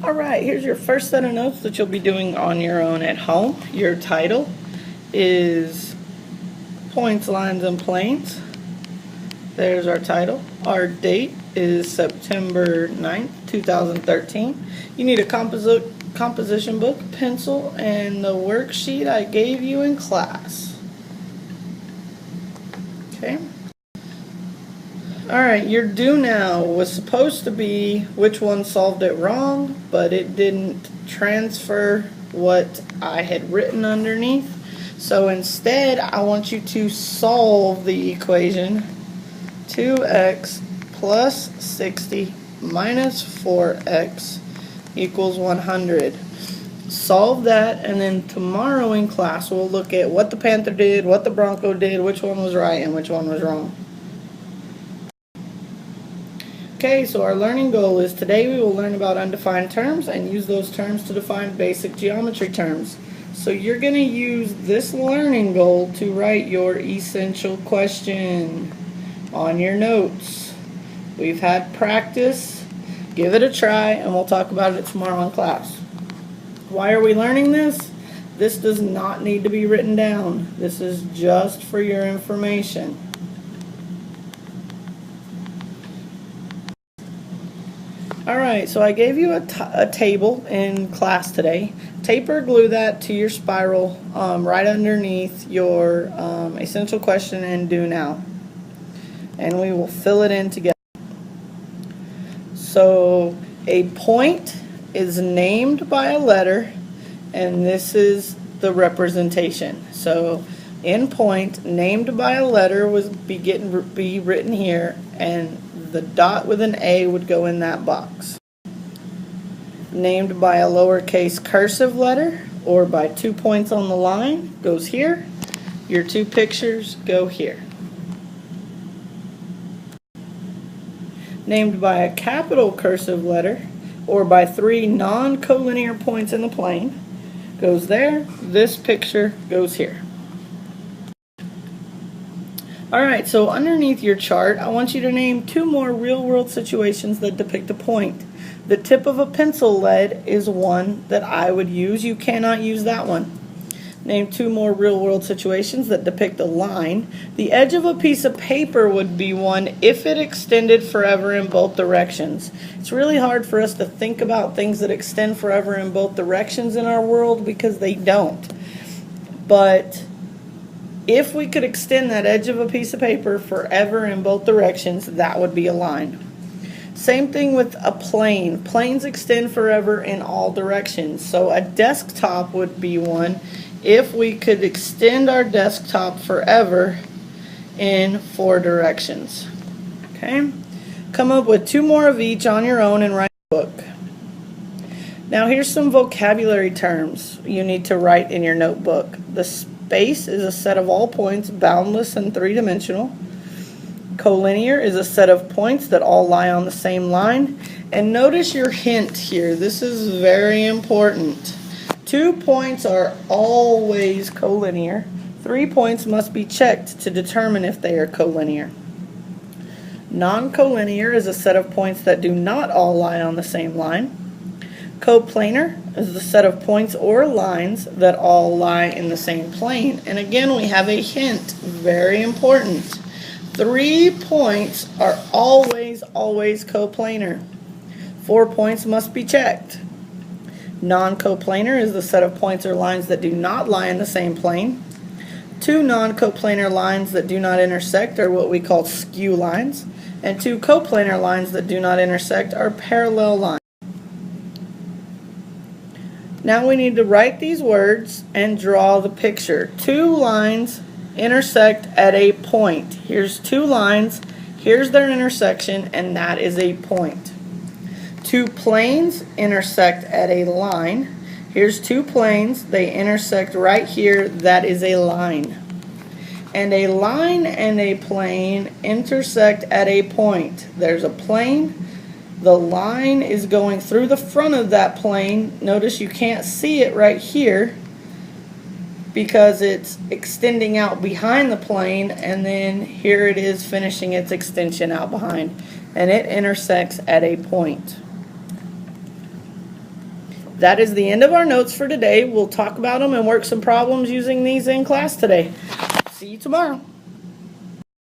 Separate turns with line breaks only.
Alright, here's your first set of notes that you'll be doing on your own at home. Your title is Points, Lines, and Planes. There's our title. Our date is September 9th, 2013. You need a composition book, pencil, and the worksheet I gave you in class. Okay. Alright, your do now was supposed to be which one solved it wrong, but it didn't transfer what I had written underneath. So instead, I want you to solve the equation 2x plus 60 minus 4x equals 100. Solve that, and then tomorrow in class we'll look at what the Panther did, what the Bronco did, which one was right and which one was wrong. Okay, so our learning goal is today we will learn about undefined terms and use those terms to define basic geometry terms. So you're going to use this learning goal to write your essential question on your notes. We've had practice. Give it a try, and we'll talk about it tomorrow in class. Why are we learning this? This does not need to be written down. This is just for your information. Alright, so I gave you a table in class today. Tape or glue that to your spiral right underneath your essential question and do now. And we will fill it in together. So a point is named by a letter, and this is the representation. So in point, named by a letter would be written here, and the dot with an A would go in that box. Named by a lowercase cursive letter or by 2 points on the line goes here. Your two pictures go here. Named by a capital cursive letter or by 3 non-collinear points in the plane goes there. This picture goes here. Alright, so underneath your chart, I want you to name 2 more real-world situations that depict a point. The tip of a pencil lead is one that I would use. You cannot use that one. Name 2 more real-world situations that depict a line. The edge of a piece of paper would be one if it extended forever in both directions. It's really hard for us to think about things that extend forever in both directions in our world because they don't. But if we could extend that edge of a piece of paper forever in both directions, that would be a line. Same thing with a plane. Planes extend forever in all directions. So a desktop would be one if we could extend our desktop forever in 4 directions. Okay? Come up with 2 more of each on your own and write a book. Now here's some vocabulary terms you need to write in your notebook. The space is a set of all points, boundless and 3-dimensional. Collinear is a set of points that all lie on the same line. And notice your hint here. This is very important. 2 points are always collinear. 3 points must be checked to determine if they are collinear. Non-collinear is a set of points that do not all lie on the same line. Coplanar is the set of points or lines that all lie in the same plane. And again, we have a hint, very important. 3 points are always coplanar. 4 points must be checked. Non-coplanar is the set of points or lines that do not lie in the same plane. 2 non-coplanar lines that do not intersect are what we call skew lines. And 2 coplanar lines that do not intersect are parallel lines. Now we need to write these words and draw the picture. 2 lines intersect at a point. Here's 2 lines, here's their intersection, and that is a point. 2 planes intersect at a line. Here's 2 planes, they intersect right here, that is a line. And a line and a plane intersect at a point. There's a plane. The line is going through the front of that plane. Notice you can't see it right here because it's extending out behind the plane, and then here it is finishing its extension out behind, and it intersects at a point. that is the end of our notes for today. We'll talk about them and work some problems using these in class today. See you tomorrow.